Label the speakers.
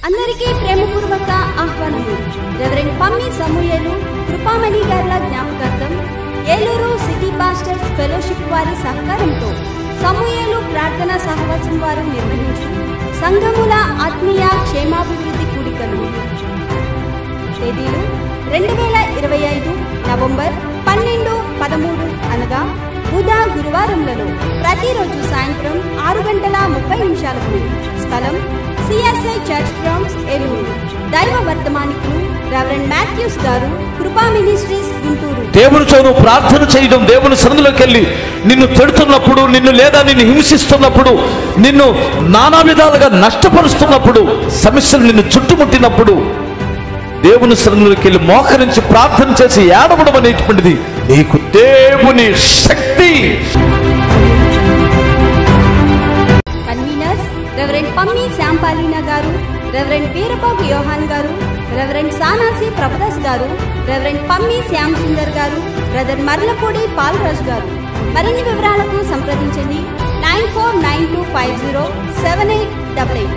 Speaker 1: అందరికీ ప్రేమపూర్వక ఆహ్వానము. రెవరెండ్ పమ్మి సమూయేలు కృపామణి గార్ల జ్ఞాపకార్థం Eluru city pastors fellowship వారి సహకారంతో సమూయేలు ప్రార్థనా సహవాసం వారు నిర్వహించు సంఘముల ఆత్మీయ క్షేమాభివృద్ధి కూడికలు. తేదీలు 2025 నవంబర్ 12, 13 అనగా బుధ గురువారములలో ప్రతిరోజు సాయంత్రం 6:30 స్థలం CSI చర్చ్ గ్రౌండ్స్ ఏలూరు. దైవ వర్తమానికులు రెవరెండ్ మాథ్యూస్ గారు, కృపా మినిస్ట్రీస్ గుంటూరు.
Speaker 2: దేవునితో నువ్వు ప్రార్థన చేయడం, దేవుని సన్నిధిలోకి వెళ్ళి నిన్ను తిడుతున్నప్పుడు, నిన్ను హింసిస్తున్నప్పుడు, నిన్ను నానా విధాలుగా నష్టపరుస్తున్నప్పుడు, సమస్యలు నిన్ను చుట్టుముట్టినప్పుడు దేవుని సన్నిధిలోకి వెళ్ళి మోకరించి ప్రార్థన చేసి ఏడవడం అనేటువంటిది నీకు దేవుని శక్తి.
Speaker 1: కన్వీనర్స్ రెవరెండ్ పమ్మి శ్యాంపాలీనా గారు, రెవరెండ్ వీరబాబు యోహాన్ గారు, రెవరెండ్ సానాసి ప్రభుదాస్ గారు, రెవరెండ్ పమ్మి శ్యామ్ సుందర్ గారు, బ్రదర్ మర్లపూడి పాలరాజు గారు. మరిన్ని వివరాలకు సంప్రదించండి 9492507888.